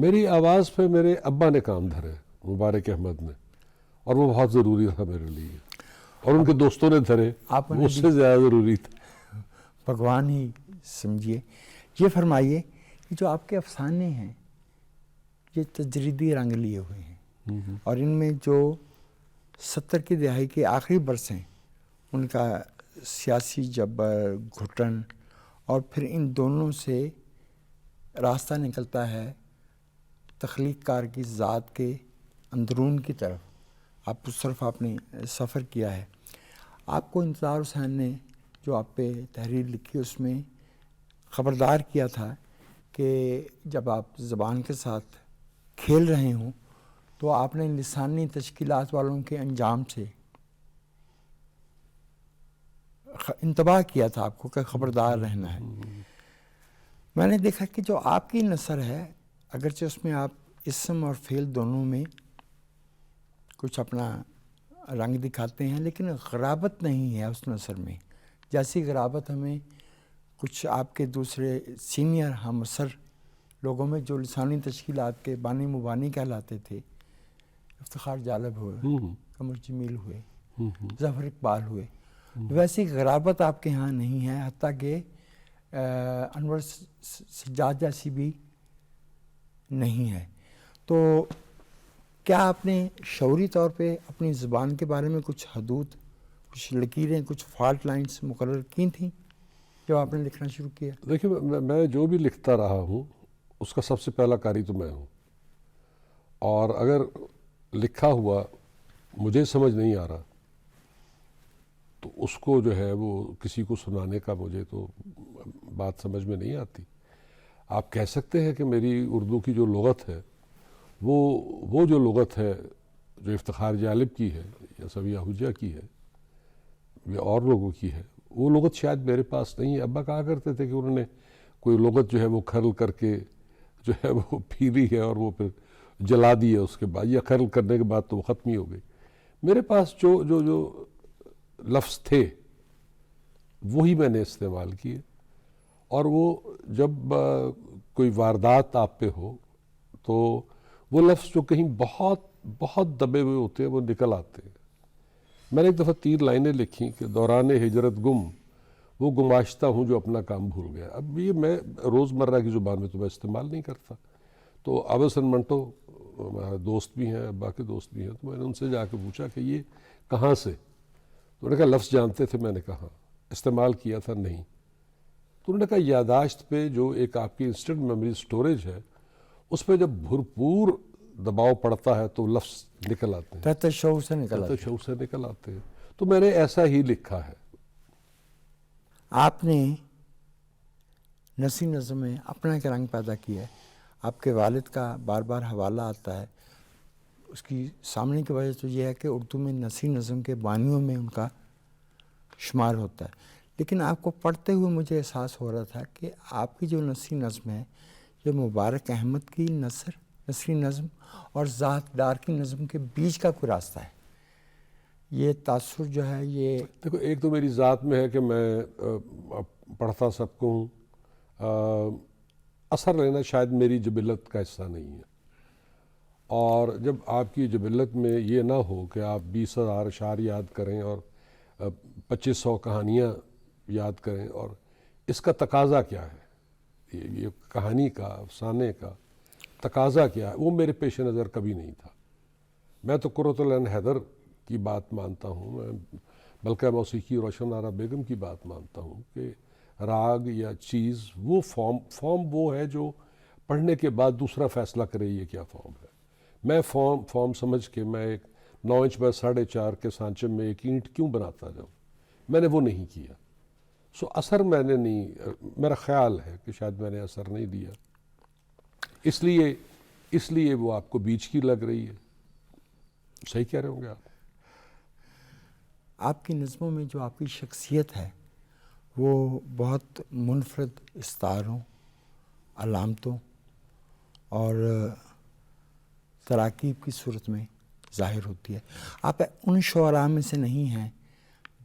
میری آواز پہ میرے ابا نے کام دھرے، مبارک احمد نے، اور وہ بہت ضروری تھا میرے لیے، اور ان کے دوستوں نے دھرے، آپ وہ اس سے زیادہ ضروری تھا۔ بھگوان ہی سمجھیے۔ یہ فرمائیے کہ جو آپ کے افسانے ہیں یہ تجریدی رنگ لیے ہوئے ہیں، اور ان میں جو 70 کی دہائی کے آخری برس ہیں ان کا سیاسی جبر، گھٹن، اور پھر ان دونوں سے راستہ نکلتا ہے تخلیق کار کی ذات کے اندرون کی طرف، آپ اس طرف آپ نے سفر کیا ہے۔ آپ کو انتظار حسین نے جو آپ پہ تحریر لکھی اس میں خبردار کیا تھا کہ جب آپ زبان کے ساتھ کھیل رہے ہوں تو آپ نے لسانی تشکیلات والوں کے انجام سے انتباہ کیا تھا آپ کو کہ خبردار رہنا ہے۔ میں نے دیکھا کہ جو آپ کی نثر ہے، اگرچہ اس میں آپ اسم اور فعل دونوں میں کچھ اپنا رنگ دکھاتے ہیں، لیکن غرابت نہیں ہے اس نثر میں، جیسی غرابت ہمیں کچھ آپ کے دوسرے سینئر ہم اثر لوگوں میں جو لسانی تشکیلات کے بانی مبانی کہلاتے تھے، افتخار جالب ہوئے، قمر جمیل ہوئے، ظفر اقبال ہوئے، ویسی غرابت آپ کے ہاں نہیں ہے، حتیٰ کہ انور سجاد جیسی بھی نہیں ہے۔ تو کیا آپ نے شعوری طور پہ اپنی زبان کے بارے میں کچھ حدود، کچھ لکیریں، کچھ فالٹ لائنز مقرر کی تھیں جب آپ نے لکھنا شروع کیا؟ دیکھیے، میں جو بھی لکھتا رہا ہوں اس کا سب سے پہلا قاری تو میں ہوں، اور اگر لکھا ہوا مجھے سمجھ نہیں آ رہا تو اس کو جو ہے وہ کسی کو سنانے کا مجھے تو بات سمجھ میں نہیں آتی۔ آپ کہہ سکتے ہیں کہ میری اردو کی جو لغت ہے وہ جو لغت ہے جو افتخار جالب کی ہے یا سویہ حجہ کی ہے یا اور لوگوں کی ہے، وہ لغت شاید میرے پاس نہیں ہے۔ ابا کہا کرتے تھے کہ انہوں نے کوئی لغت جو ہے وہ کھرل کر کے جو ہے وہ پھیری ہے اور وہ پھر جلا دی ہے اس کے بعد، یا کھرل کرنے کے بعد تو وہ ختم ہی ہو گئی۔ میرے پاس جو لفظ تھے وہی میں نے استعمال کیے، اور وہ جب کوئی واردات آپ پہ ہو تو وہ لفظ جو کہیں بہت بہت دبے ہوئے ہوتے ہیں وہ نکل آتے ہیں۔ میں نے ایک دفعہ 3 لائنیں لکھی کہ دوران ہجرت گم وہ گماشتہ ہوں جو اپنا کام بھول گیا۔ اب یہ میں روزمرہ کی زبان میں تو میں استعمال نہیں کرتا، تو آبسن منٹو ہمارے دوست بھی ہیں، ابا کے دوست بھی ہیں، تو میں نے ان سے جا کے پوچھا کہ یہ کہاں سے؟ تو انہوں نے کہا لفظ جانتے تھے؟ میں نے کہا استعمال کیا تھا نہیں۔ تو انہوں نے کہا یاداشت پہ جو ایک آپ کی انسٹنٹ میموری سٹوریج ہے اس پہ جب بھرپور دباؤ پڑتا ہے تو لفظ نکل آتے ہیں، تحت شعور سے نکل آتے ہیں۔ شعور سے نکل آتے ہیں۔ تو میں نے ایسا ہی لکھا ہے۔ آپ نے نثری نظم میں اپنا ایک رنگ پیدا کیا ہے۔ آپ کے والد کا بار بار حوالہ آتا ہے، اس کی سامنے کی وجہ تو یہ ہے کہ اردو میں نثری نظم کے بانیوں میں ان کا شمار ہوتا ہے، لیکن آپ کو پڑھتے ہوئے مجھے احساس ہو رہا تھا کہ آپ کی جو نثری نظم ہے یہ مبارک احمد کی نثری نظم اور ذات ڈار کی نظم کے بیچ کا کوئی راستہ ہے۔ یہ تاثر جو ہے یہ دیکھو، ایک تو میری ذات میں ہے کہ میں پڑھتا سب کو ہوں، اثر لینا شاید میری جبلت کا حصہ نہیں ہے، اور جب آپ کی جبلت میں یہ نہ ہو کہ آپ 20,000 اشعار یاد کریں اور 2500 کہانیاں یاد کریں، اور اس کا تقاضا کیا ہے، یہ کہانی کا، افسانے کا تقاضا کیا ہے، وہ میرے پیش نظر کبھی نہیں تھا۔ میں تو قرۃ العین حیدر کی بات مانتا ہوں، میں بلکہ موسیقی روشن آرا بیگم کی بات مانتا ہوں کہ راگ یا چیز وہ فارم وہ ہے جو پڑھنے کے بعد دوسرا فیصلہ کرے یہ کیا فارم ہے۔ میں فارم سمجھ کے میں ایک 9 انچ بائی 4.5 کے سانچے میں ایک اینٹ کیوں بناتا جاؤں، میں نے وہ نہیں کیا۔ سو اثر میں نے نہیں، میرا خیال ہے کہ شاید میں نے اثر نہیں دیا، اس لیے وہ آپ کو بیچ کی لگ رہی ہے۔ صحیح کہہ رہے ہوں گے آپ۔ آپ کی نظموں میں جو آپ کی شخصیت ہے وہ بہت منفرد استعاروں، علامتوں اور تراکیب کی صورت میں ظاہر ہوتی ہے۔ آپ ان شعراء میں سے نہیں ہیں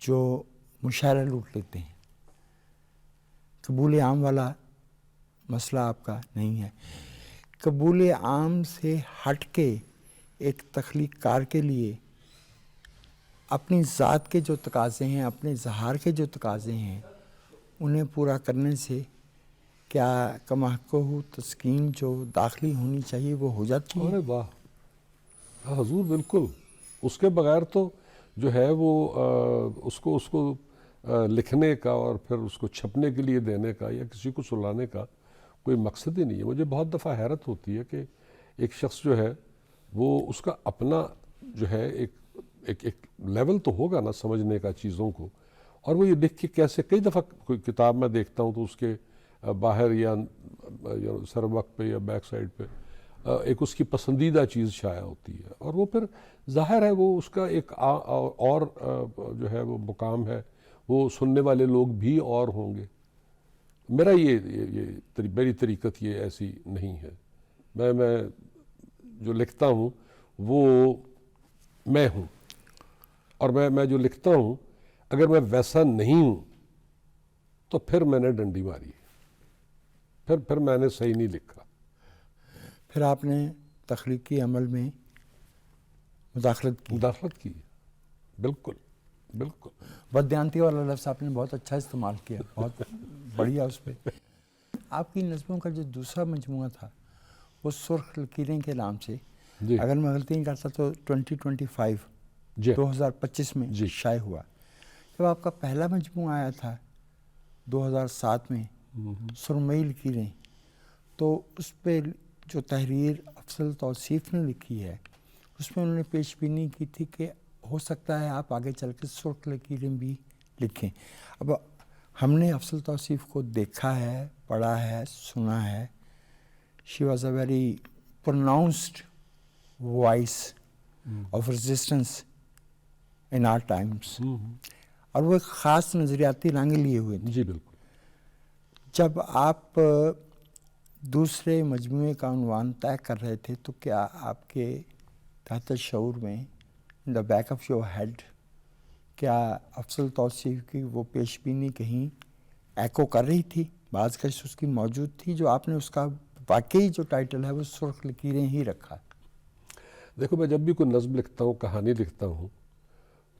جو مشاعرہ لوٹ لیتے ہیں، قبول عام والا مسئلہ آپ کا نہیں ہے۔ قبول عام سے ہٹ کے ایک تخلیق کار کے لیے اپنی ذات کے جو تقاضے ہیں، اپنے اظہار کے جو تقاضے ہیں، انہیں پورا کرنے سے کیا کمحقہ تسکین جو داخلی ہونی چاہیے وہ ہو جاتی ہے؟ ارے واہ حضور، بالکل. اس کے بغیر تو جو ہے وہ اس کو لکھنے کا اور پھر اس کو چھپنے کے لیے دینے کا یا کسی کو سلانے کا کوئی مقصد ہی نہیں ہے. مجھے بہت دفعہ حیرت ہوتی ہے کہ ایک شخص جو ہے وہ اس کا اپنا جو ہے ایک لیول تو ہوگا نا سمجھنے کا چیزوں کو، اور وہ یہ لکھ کے کیسے. کئی دفعہ کوئی کتاب میں دیکھتا ہوں تو اس کے باہر یا سر وقت پہ یا بیک سائڈ پہ ایک اس کی پسندیدہ چیز شائع ہوتی ہے، اور وہ پھر ظاہر ہے وہ اس کا ایک اور جو ہے وہ مقام ہے، وہ سننے والے لوگ بھی اور ہوں گے. میرا میری طریقت یہ ایسی نہیں ہے. میں جو لکھتا ہوں وہ میں ہوں، اور میں جو لکھتا ہوں اگر میں ویسا نہیں ہوں تو پھر میں نے ڈنڈی ماری، پھر میں نے صحیح نہیں لکھا. پھر آپ نے تخلیقی عمل میں مداخلت کی. بالکل بالکل. بدیانتی والا لفظ آپ نے بہت اچھا استعمال کیا، بہت بڑھیا. اس پہ آپ کی نظموں کا جو دوسرا مجموعہ تھا وہ سرخ لکیریں کے نام سے، جی اگر میں غلطی نہیں کرتا تو 2025 جی 2025 میں جی شائع ہوا. جب آپ کا پہلا مجموعہ آیا تھا 2007 میں سرمئی لکیریں، تو اس پہ جو تحریر افضل توصیف نے لکھی ہے اس میں انہوں نے پیش بینی کی تھی کہ ہو سکتا ہے آپ آگے چل کے سرخ لکیریں بھی لکھیں. اب ہم نے افضل توصیف کو دیکھا ہے، پڑھا ہے، سنا ہے. She was a very pronounced voice of resistance in our times, اور وہ ایک خاص نظریاتی رنگ لیے ہوئے تھے. جی بالکل. جب آپ دوسرے مجموعے کا عنوان طے کر رہے تھے تو کیا آپ کے تحت شعور میں in the back of your head کیا افضل توصیف کی وہ پیش بینی کہیں ایکو کر رہی تھی؟ بعض کش اس کی موجود تھی جو آپ نے اس کا واقعی جو ٹائٹل ہے وہ سرخ لکیریں ہی رکھا؟ دیکھو، میں جب بھی کوئی نظم لکھتا ہوں، کہانی لکھتا ہوں،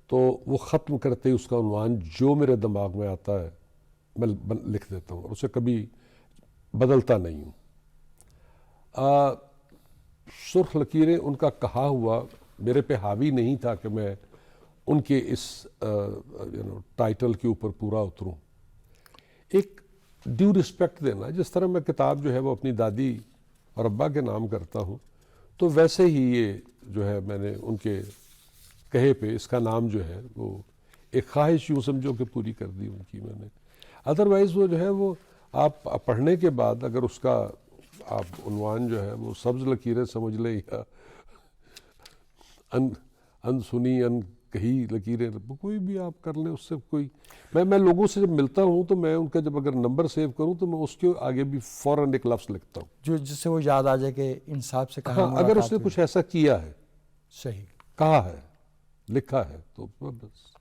تو وہ ختم کرتے ہی اس کا عنوان جو میرے دماغ میں آتا ہے میں لکھ دیتا ہوں، اور اسے کبھی بدلتا نہیں ہوں. سرخ لکیریں ان کا کہا ہوا میرے پہ حاوی نہیں تھا کہ میں ان کے اس ٹائٹل کے اوپر پورا اتروں. ایک ڈیو رسپیکٹ دینا، جس طرح میں کتاب جو ہے وہ اپنی دادی اور ابا کے نام کرتا ہوں، تو ویسے ہی یہ جو ہے میں نے ان کے کہے پہ اس کا نام جو ہے وہ ایک خواہش یوں سمجھو کہ پوری کر دی ان کی میں نے. ادروائز وہ جو ہے وہ آپ پڑھنے کے بعد اگر اس کا آپ عنوان جو ہے وہ سبز لکیریں سمجھ لیں یا ان سنی ان کہی لکیریں، کوئی بھی آپ کر لیں، اس سے کوئی. میں لوگوں سے جب ملتا ہوں تو میں ان کا جب اگر نمبر سیو کروں تو میں اس کے آگے بھی فوراً ایک لفظ لکھتا ہوں جو جس سے وہ یاد آ جائے کہ انصاف سے کہا. ہاں، اگر اس نے کچھ ایسا کیا ہے، صحیح کہا ہے، لکھا ہے، تو بس.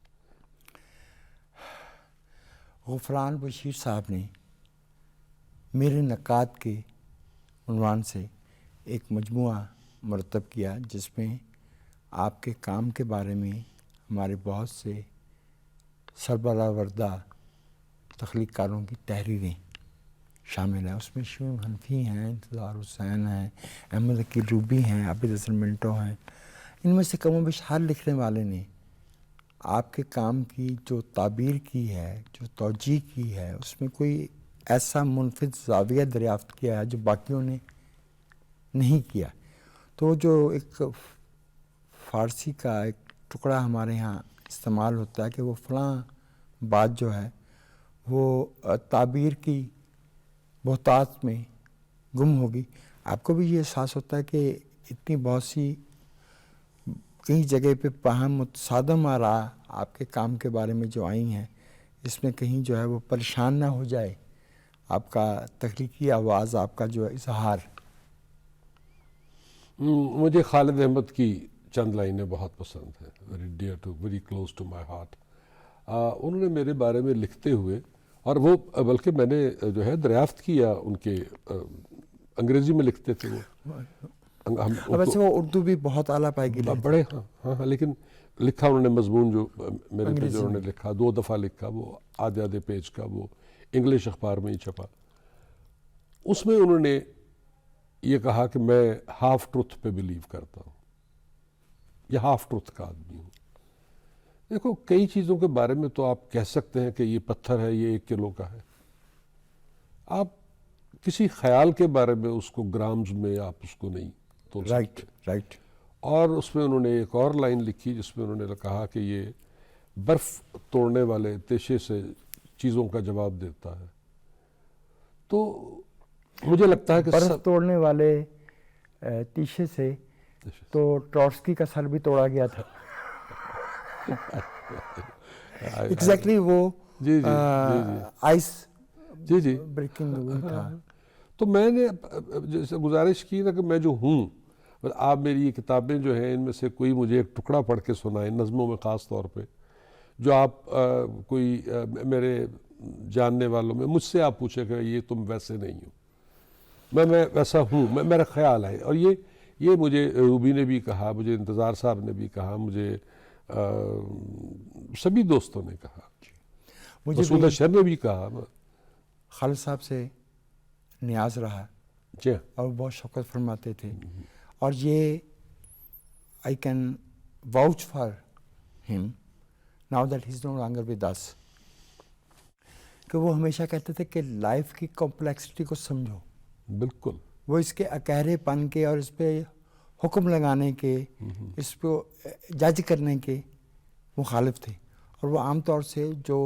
غفران بشیر صاحب نے میرے نکات کے عنوان سے ایک مجموعہ مرتب کیا جس میں آپ کے کام کے بارے میں ہمارے بہت سے سربراہ وردہ تخلیق کاروں کی تحریریں شامل ہیں. اس میں شیون حنفی ہیں، انتظار حسین ہیں، احمد عقیل روبی ہیں، عابد حسن منٹو ہیں. ان میں سے کم و بیش ہر لکھنے والے نے آپ کے کام کی جو تعبیر کی ہے، جو توجیہ کی ہے، اس میں کوئی ایسا منفرد زاویہ دریافت کیا ہے جو باقیوں نے نہیں کیا. تو جو ایک فارسی کا ایک ٹکڑا ہمارے ہاں استعمال ہوتا ہے کہ وہ فلاں بات جو ہے وہ تعبیر کی بہتات میں گم ہوگی. آپ کو بھی یہ احساس ہوتا ہے کہ اتنی بہت سی کئی جگہ پہ باہم متصادم آراء آپ کے کام کے بارے میں جو آئی ہیں، اس میں کہیں جو ہے وہ پریشان نہ ہو جائے آپ کا تخلیقی آواز، آپ کا جو اظہار؟ مجھے خالد احمد کی چند لائنیں بہت پسند ہیں، very dear to, very close to my heart. انہوں نے میرے بارے میں لکھتے ہوئے، اور وہ بلکہ میں نے جو ہے دریافت کیا ان کے انگریزی میں لکھتے تھے وہ اب ویسے وہ اردو بھی بہت اعلیٰ پائی گئی بڑے ہاں لیکن لکھا انہوں نے مضمون جو میرے پہ جو انہوں نے لکھا 2 دفعہ لکھا وہ آدھے پیج کا وہ انگلش اخبار میں ہی چھپا. اس میں انہوں نے یہ کہا کہ میں ہاف ٹروتھ پہ بلیو کرتا ہوں یا ہاف ٹروتھ کا آدمی ہوں. دیکھو کئی چیزوں کے بارے میں تو آپ کہہ سکتے ہیں کہ یہ پتھر ہے یہ 1 کلو کا ہے. آپ کسی خیال کے بارے میں اس کو گرامز میں آپ اس کو نہیں تول سکتے. رائٹ. اور اس میں انہوں نے ایک اور لائن لکھی جس میں انہوں نے کہا کہ یہ برف توڑنے والے تیشے سے چیزوں کا جواب دیتا ہے. تو مجھے لگتا ہے کہ برف توڑنے والے تیشے سے تو ٹراسکی کا سر بھی توڑا گیا تھا. ایگزیکٹلی وہ آئس بریکنگ ہوئی تھا. تو میں نے جیسے گزارش کی نا کہ میں جو ہوں آپ میری یہ کتابیں جو ہیں ان میں سے کوئی مجھے ایک ٹکڑا پڑھ کے سنائیں نظموں میں خاص طور پہ جو آپ کوئی میرے جاننے والوں میں مجھ سے آپ پوچھیں کہ یہ تم ویسے نہیں ہو. میں ویسا ہوں. میرا خیال ہے اور یہ مجھے روبی نے بھی کہا مجھے انتظار صاحب نے بھی کہا مجھے سبھی دوستوں نے کہا مسعود اشر نے بھی کہا. خالد صاحب سے نیاز رہا اور بہت شفقت فرماتے تھے اور یہ I can vouch for him now that he is no longer with us کہ وہ ہمیشہ کہتے تھے کہ لائف کی کمپلیکسٹی کو سمجھو. بالکل. وہ اس کے اکہرے پن کے اور اس پہ حکم لگانے کے اس پہ جج کرنے کے مخالف تھے. اور وہ عام طور سے جو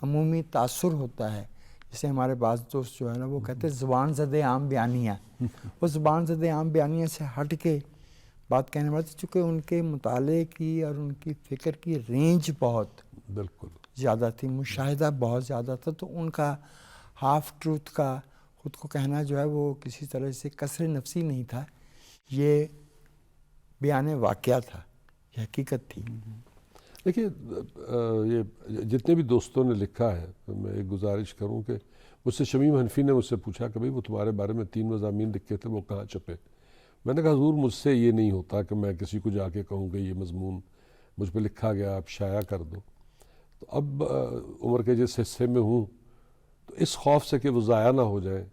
عمومی تاثر ہوتا ہے جسے ہمارے بعض دوست جو ہے نا وہ کہتے ہیں زبان زدِ عام بیانیہ وہ زبان زدِ عام بیانیہ سے ہٹ کے بات کہنے والے تھے چونکہ ان کے مطالعے کی اور ان کی فکر کی رینج بہت بالکل زیادہ تھی مشاہدہ بہت زیادہ تھا. تو ان کا ہاف ٹروتھ کا خود کو کہنا جو ہے وہ کسی طرح سے کسر نفسی نہیں تھا. یہ بیان واقعہ تھا یہ حقیقت تھی. دیکھیے یہ جتنے بھی دوستوں نے لکھا ہے میں ایک گزارش کروں کہ مجھ سے شمیم حنفی نے مجھ سے پوچھا کہ بھئی وہ تمہارے بارے میں 3 مضامین لکھے تھے وہ کہاں چھپے. میں نے کہا حضور مجھ سے یہ نہیں ہوتا کہ میں کسی کو جا کے کہوں کہ یہ مضمون مجھ پہ لکھا گیا آپ شائع کر دو. تو اب عمر کے جس حصے میں ہوں تو اس خوف سے کہ وہ ضائع نہ ہو جائے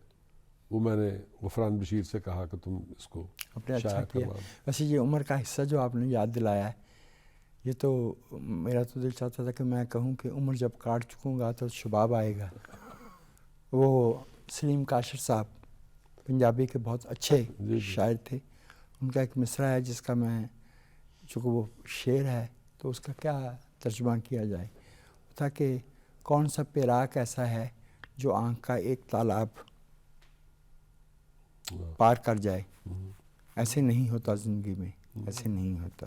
وہ میں نے غفران بشیر سے کہا کہ تم اس کو اچھا کیا. ویسے یہ عمر کا حصہ جو آپ نے یاد دلایا ہے یہ تو میرا تو دل چاہتا تھا کہ میں کہوں کہ عمر جب کاٹ چکوں گا تو شباب آئے گا. وہ سلیم کاشر صاحب پنجابی کے بہت اچھے شاعر تھے. ان کا ایک مصرع ہے جس کا میں چونکہ وہ شعر ہے تو اس کا کیا ترجمہ کیا جائے تھا کہ کون سا پیراک ایسا ہے جو آنکھ کا ایک تالاب پار کر جائے. ایسے نہیں ہوتا زندگی میں ایسے نہیں ہوتا.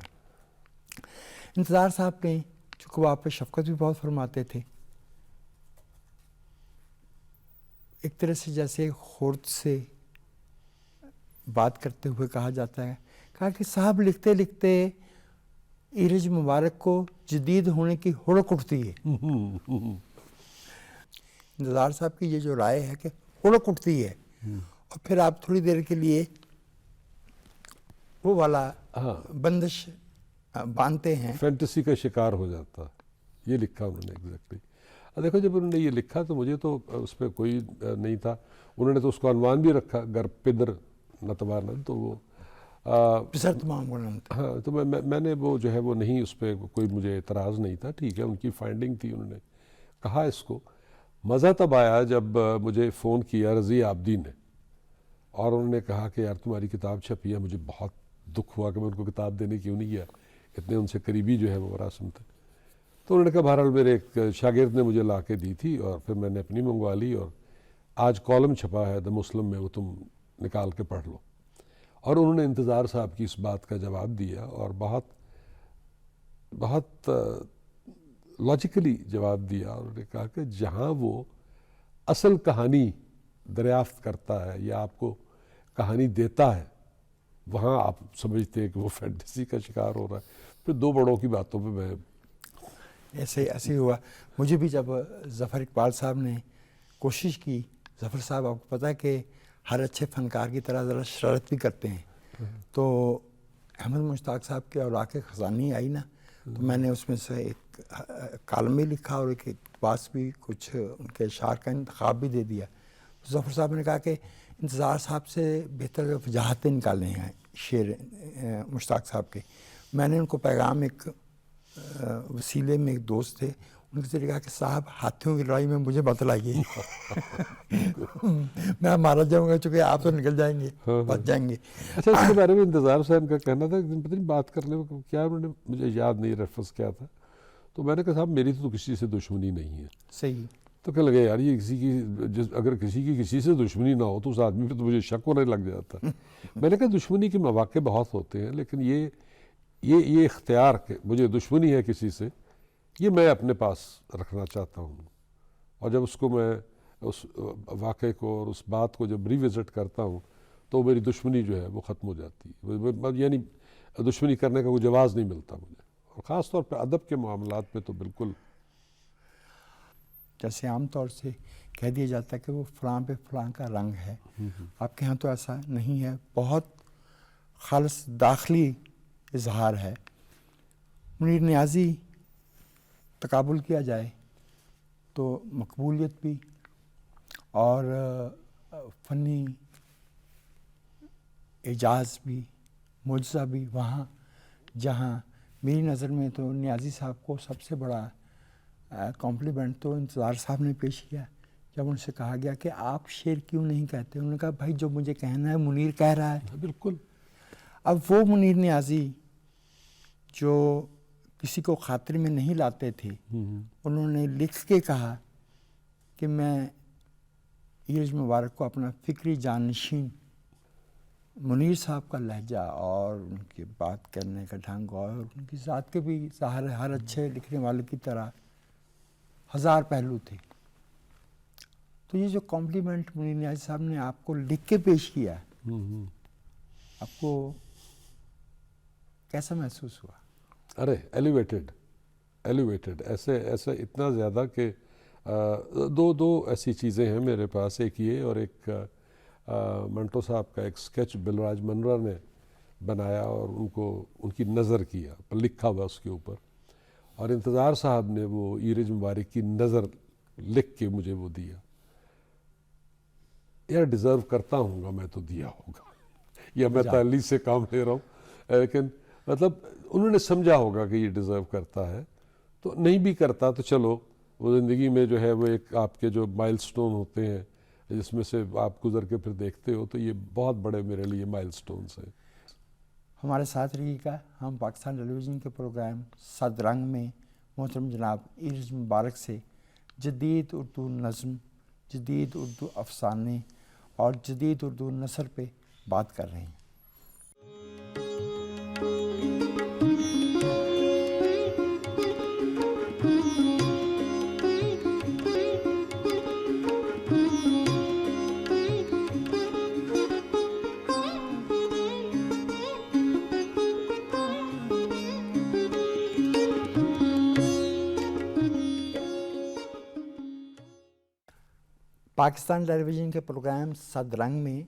انتظار صاحب نے چونکہ وہ آپ پہ شفقت بھی بہت فرماتے تھے ایک طرح سے جیسے خرد سے بات کرتے ہوئے کہا جاتا ہے کہا کہ صاحب لکھتے لکھتے ایرج مبارک کو جدید ہونے کی ہڑک اٹھتی ہے. انتظار صاحب کی یہ جو رائے ہے کہ ہڑک اٹھتی ہے اور پھر آپ تھوڑی دیر کے لیے وہ والا بندش باندھتے ہیں فینٹیسی کا شکار ہو جاتا. یہ لکھا انہوں نے ایگزیکٹلی. دیکھو جب انہوں نے یہ لکھا تو مجھے تو اس پہ کوئی نہیں تھا. انہوں نے تو اس کو عنوان بھی رکھا گر پدر نتوانند تو وہ ہاں تو میں نے وہ جو ہے وہ نہیں اس پہ کوئی مجھے اعتراض نہیں تھا. ٹھیک ہے ان کی فائنڈنگ تھی انہوں نے کہا اس کو. مزہ تب آیا جب مجھے فون کیا رضی عابدی نے اور انہوں نے کہا کہ یار تمہاری کتاب چھپی ہے. مجھے بہت دکھ ہوا کہ میں ان کو کتاب دینے کیوں نہیں گیا اتنے ان سے قریبی جو ہے وہ مراسم تھے. تو انہوں نے کہا بہرحال میرے ایک شاگرد نے مجھے لا کے دی تھی اور پھر میں نے اپنی منگوا لی اور آج کالم چھپا ہے دا مسلم میں وہ تم نکال کے پڑھ لو. اور انہوں نے انتظار صاحب کی اس بات کا جواب دیا اور بہت بہت لاجیکلی جواب دیا. اور انہوں نے کہا کہ جہاں وہ اصل کہانی دریافت کرتا ہے یا آپ کو کہانی دیتا ہے وہاں آپ سمجھتے ہیں کہ وہ فینٹیسی کا شکار ہو رہا ہے. پھر 2 بڑوں کی باتوں پہ میں ایسے ہوا. مجھے بھی جب ظفر اقبال صاحب نے کوشش کی ظفر صاحب آپ کو پتہ ہے کہ ہر اچھے فنکار کی طرح ذرا شرارت بھی کرتے ہیں. تو احمد مشتاق صاحب کی اوراق خزانی آئی نا, تو میں نے اس میں سے ایک کالم بھی لکھا اور ایک اقتباس بھی, کچھ ان کے اشعار کا انتخاب بھی دے دیا. ظفر صاحب نے کہا کہ انتظار صاحب سے بہتر وجاہتیں نکالنے ہیں شعر مشتاق صاحب کے. میں نے ان کو پیغام ایک وسیلے میں ایک دوست تھے, ان کے ذریعے کہا کہ صاحب ہاتھیوں کی لڑائی میں مجھے بتلائیے, میں مارا جاؤں گا, چونکہ آپ تو نکل جائیں گے, بچ جائیں گے. اچھا, اس کے بارے میں انتظار صاحب کا کہنا تھا کہ پتہ نہیں بات کرنے میں کیا انہوں نے, مجھے یاد نہیں ریفرنس کیا تھا, تو میں نے کہا صاحب میری تو کسی سے دشمنی نہیں ہے. صحیح. تو کہ لگے یار یہ کسی کی اگر کسی کی کسی سے دشمنی نہ ہو تو اس آدمی پہ تو مجھے شک ہونے لگ جاتا. میں نے کہا دشمنی کے مواقع بہت ہوتے ہیں, لیکن یہ اختیار کہ مجھے دشمنی ہے کسی سے, یہ میں اپنے پاس رکھنا چاہتا ہوں. اور جب اس کو میں اس واقعے کو اور اس بات کو جب ریوزٹ کرتا ہوں تو میری دشمنی جو ہے وہ ختم ہو جاتی ہے. یعنی دشمنی کرنے کا کوئی جواز نہیں ملتا مجھے, اور خاص طور پہ ادب کے معاملات میں تو بالکل. جیسے عام طور سے کہہ دیا جاتا ہے کہ وہ فلاں پہ فلاں کا رنگ ہے, آپ کے ہاں تو ایسا نہیں ہے, بہت خالص داخلی اظہار ہے. منیر نیازی تقابل کیا جائے تو مقبولیت بھی اور فنی اعجاز بھی, معجزہ بھی وہاں, جہاں میری نظر میں تو نیازی صاحب کو سب سے بڑا کمپلیمنٹ تو انتظار صاحب نے پیش کیا جب ان سے کہا گیا کہ آپ شعر کیوں نہیں کہتے. انہوں نے کہا بھائی جو مجھے کہنا ہے منیر کہہ رہا ہے. بالکل. اب وہ منیر نیازی جو کسی کو خاطر میں نہیں لاتے تھے, انہوں نے لکھ کے کہا کہ میں ایرج مبارک کو اپنا فکری جانشین, منیر صاحب کا لہجہ اور ان کی بات کرنے کا ڈھنگ اور ان کی ذات کے بھی ظاہر ہر اچھے لکھنے والے کی طرح ہزار پہلو تھے. تو یہ جو کمپلیمنٹ منیر نیازی صاحب نے آپ کو لکھ کے پیش کیا, آپ کو کیسا محسوس ہوا؟ ارے ایلیویٹڈ ایسے اتنا زیادہ کہ دو ایسی چیزیں ہیں میرے پاس. ایک یہ اور ایک منٹو صاحب کا ایک سکیچ بلراج منرا نے بنایا اور ان کی نظر کیا, لکھا ہوا اس کے اوپر, اور انتظار صاحب نے وہ ایرج مبارک کی نظر لکھ کے مجھے وہ دیا. یار ڈیزرو کرتا ہوں گا میں تو دیا ہوگا, یا میں تعلیق سے کام لے رہا ہوں, لیکن مطلب انہوں نے سمجھا ہوگا کہ یہ ڈیزرو کرتا ہے. تو نہیں بھی کرتا تو چلو, وہ زندگی میں جو ہے وہ ایک آپ کے جو مائل سٹون ہوتے ہیں جس میں سے آپ گزر کے پھر دیکھتے ہو, تو یہ بہت بڑے میرے لیے مائل سٹونز ہیں. ہمارے ساتھ رہی گا. ہم پاکستان ٹیلی ویژن کے پروگرام صد رنگ میں محترم جناب ایرج مبارک سے جدید اردو نظم, جدید اردو افسانے اور جدید اردو نثر پہ بات کر رہے ہیں. پاکستان ٹیلی ویژن کے پروگرام صد رنگ میں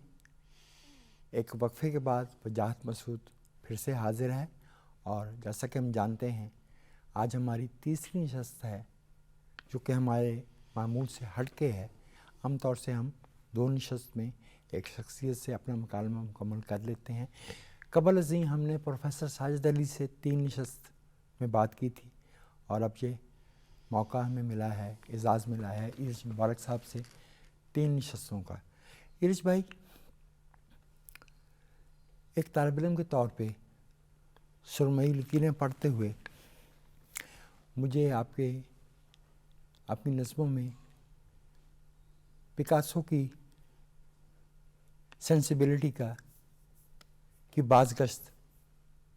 ایک وقفے کے بعد وجاہت مسعود پھر سے حاضر ہے, اور جیسا کہ ہم جانتے ہیں آج ہماری تیسری نشست ہے جو کہ ہمارے معمول سے ہٹ کے ہے. عام طور سے ہم دو نشست میں ایک شخصیت سے اپنا مکالمہ مکمل کر لیتے ہیں. قبل ازیں ہم نے پروفیسر ساجد علی سے 3 نشست میں بات کی تھی, اور اب یہ موقع ہمیں ملا ہے, اعزاز ملا ہے ایرج مبارک صاحب سے 3 نشستوں کا. ایرج بھائی, ایک طالب علم کے طور پہ سرمئی لکیریں پڑھتے ہوئے مجھے آپ کے اپنی نظموں میں پکاسو کی سینسیبلٹی کی بازگشت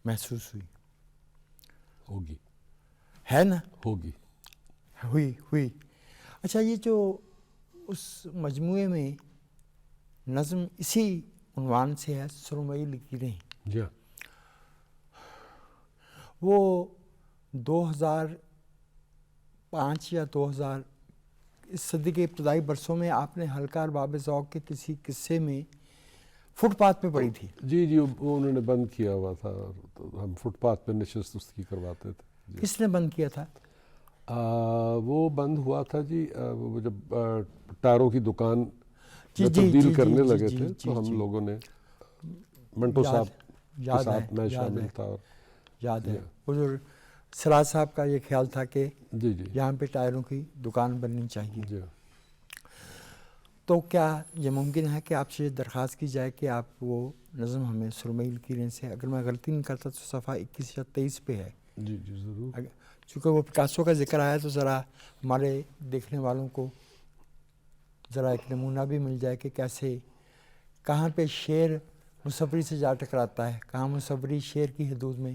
محسوس ہوئی. ہوگی, ہے نا؟ ہوگی, ہوئی. اچھا, یہ جو اس مجموعے میں نظم اسی عنوان سے ہے, سرمئی لکیریں, جی ہاں, وہ 2005 یا 2000 اس صدی کے ابتدائی برسوں میں آپ نے ہلکا اور باب ذوق کے کسی قصے میں فٹ پاتھ پہ پڑی تھی. جی جی وہ انہوں نے بند کیا ہوا تھا تو ہم فٹ پاتھ پہ نشست اس کی کرواتے تھے. کس نے بند کیا تھا؟ وہ بند ہوا تھا جی وہ جب ٹائروں کی دکان جی تبدیل کرنے لگے تھے تو ہم لوگوں نے منٹو صاحب کے ساتھ میں شامل تھا. اور یاد ہے وہ جو سراج صاحب کا یہ خیال تھا کہ جی جی یہاں پہ ٹائروں کی دکان بننی چاہیے. جی تو کیا یہ ممکن ہے کہ آپ سے درخواست کی جائے کہ آپ وہ نظم ہمیں سرمئی لکیریں سے، اگر میں غلطی نہیں کرتا تو صفحہ 21 یا 23 پہ ہے. جی جی ضرور. چونکہ وہ پکاسو کا ذکر آیا تو ذرا ہمارے دیکھنے والوں کو ذرا ایک نمونہ بھی مل جائے کہ کیسے کہاں پہ شعر مصوری سے جا ٹکراتا ہے، کہاں مصوری شعر کی حدود میں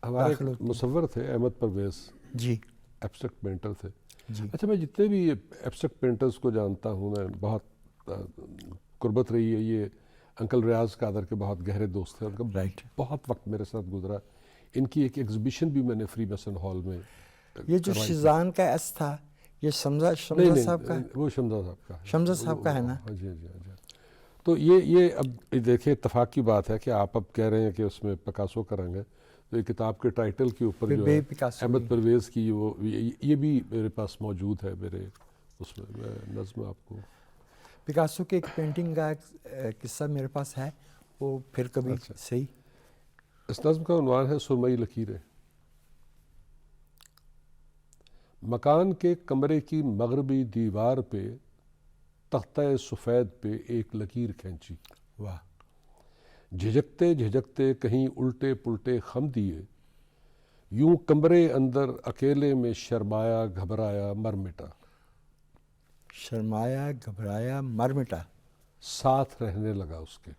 ہمارے داخل ہوتی ہے. مصور تھے احمد پرویز، جی ایبسٹریکٹ پینٹر تھے. جی اچھا میں جتنے بھی ایبسٹریکٹ پینٹرز کو جانتا ہوں، میں بہت قربت رہی ہے. یہ انکل ریاض قادر کے بہت گہرے دوست تھے، ان کا رائٹ. بہت وقت میرے ساتھ گزرا. ان کی ایک ایگزیبیشن بھی میں نے فری میسن ہال میں یہ جو کروائی تھی. شیزان کا ایس تھا یہ شمزہ نہیں صاحب کا، وہ شمزہ صاحب کا ہے. شمزہ صاحب کا ہے نا؟ ہاں جی ہاں جی ہاں جی. تو یہ اب دیکھیں اتفاق کی بات ہے کہ آپ اب کہہ رہے ہیں کہ اس میں پکاسو کریں گے، تو یہ کتاب کے ٹائٹل کے اوپر جو ہے پکاسو احمد پرویز کی وہ یہ بھی میرے پاس موجود ہے میرے اس میں نظم آپ کو. پکاسو کی ایک پینٹنگ کا قصہ میرے پاس ہے، وہ پھر کبھی. اچھا. صحیح. اس نظم کا عنوان ہے سرمئی لکیریں. مکان کے کمرے کی مغربی دیوار پہ تختہ سفید پہ ایک لکیر کھینچی. واہ. جھجکتے جھجکتے کہیں الٹے پلٹے خم دیے، یوں کمرے اندر اکیلے میں شرمایا گھبرایا مر مٹا. شرمایا گھبرایا مر مٹا. ساتھ رہنے لگا اس کے.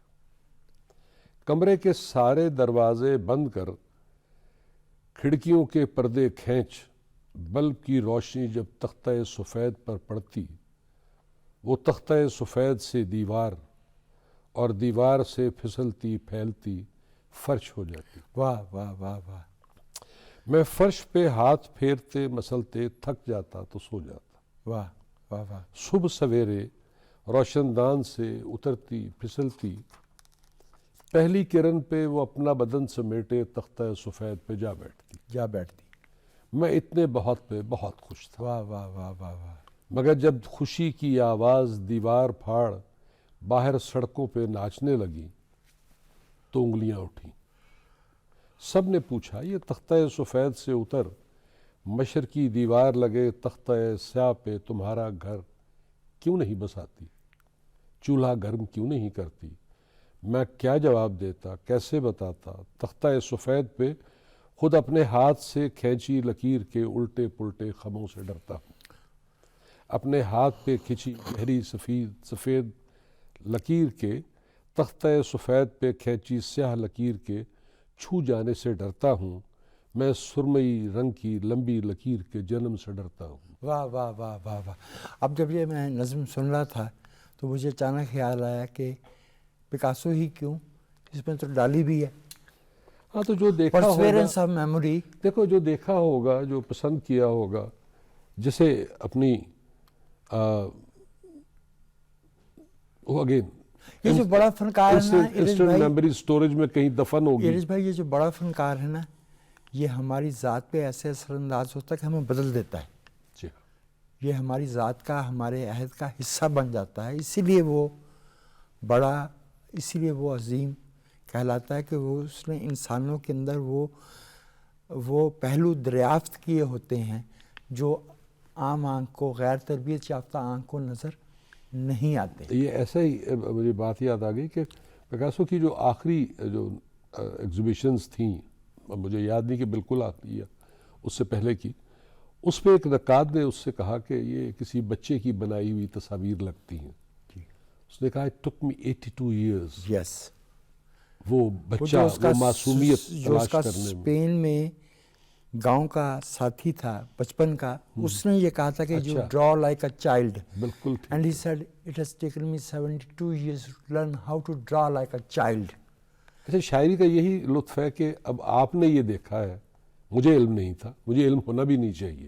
کمرے کے سارے دروازے بند کر کھڑکیوں کے پردے کھینچ، بلب کی روشنی جب تختہ سفید پر پڑتی، وہ تختہ سفید سے دیوار اور دیوار سے پھسلتی پھیلتی فرش ہو جاتی. واہ واہ واہ واہ. میں فرش پہ ہاتھ پھیرتے مسلتے تھک جاتا تو سو جاتا. واہ واہ واہ. صبح سویرے روشن دان سے اترتی پھسلتی پہلی کرن پہ وہ اپنا بدن سمیٹے تختہ سفید پہ جا بیٹھتی. میں اتنے بہت پہ بہت خوش تھا. واہ واہ واہ واہ واہ. مگر جب خوشی کی آواز دیوار پھاڑ باہر سڑکوں پہ ناچنے لگی تو انگلیاں اٹھیں. سب نے پوچھا یہ تختہ سفید سے اتر مشرقی دیوار لگے تختہ سیاہ پہ تمہارا گھر کیوں نہیں بساتی، چولہا گرم کیوں نہیں کرتی. میں کیا جواب دیتا، کیسے بتاتا. تختہ سفید پہ خود اپنے ہاتھ سے کھینچی لکیر کے الٹے پلٹے خموں سے ڈرتا ہوں. اپنے ہاتھ پہ کھینچی گہری سفید لکیر کے تختہ سفید پہ کھینچی سیاہ لکیر کے چھو جانے سے ڈرتا ہوں. میں سرمئی رنگ کی لمبی لکیر کے جنم سے ڈرتا ہوں. واہ واہ واہ واہ واہ. اب جب یہ میں نظم سن رہا تھا تو مجھے اچانک خیال آیا کہ پکاسو ہی کیوں، اس میں تو ڈالی بھی ہے. ہاں تو جو دیکھا ہوگا، پرسویرنس آف میموری. دیکھو جو دیکھا ہوگا، جو پسند کیا ہوگا، جسے اپنی اگین یہ جو بڑا فنکار ہے نا انسٹنٹ میموری سٹوریج میں کہیں دفن ہوگی. ایرج بھائی، یہ جو بڑا فنکار ہے نا، یہ ہماری ذات پہ ایسے اثر انداز ہوتا ہے کہ ہمیں بدل دیتا ہے. جی یہ ہماری ذات کا، ہمارے عہد کا حصہ بن جاتا ہے. اسی لیے وہ بڑا، اسی لیے وہ عظیم کہلاتا ہے کہ وہ اس نے انسانوں کے اندر وہ پہلو دریافت کیے ہوتے ہیں جو عام آنکھ کو، غیر تربیت یافتہ آنکھ کو نظر نہیں آتے. یہ ایسا ہی مجھے بات یاد آ گئی کہ پکاسو کی جو آخری جو ایگزیبیشنز تھیں، مجھے یاد نہیں کہ بالکل آخری ہے، اس سے پہلے کی، اس پہ ایک نقاد نے اس سے کہا کہ یہ کسی بچے کی بنائی ہوئی تصاویر لگتی ہیں. اس نے کہا it took me 82 years. یس. وہ بچہ، وہ معصومیت تلاش کرنے میں. اسپین میں گاؤں کا ساتھی تھا بچپن کا، اس نے یہ کہا تھا کہ you draw like a child. بالکل. And he said it has taken me 72 years to learn how to draw like a child. اچھا شاعری کا یہی لطف ہے کہ اب آپ نے یہ دیکھا ہے، مجھے علم نہیں تھا، مجھے علم ہونا بھی نہیں چاہیے.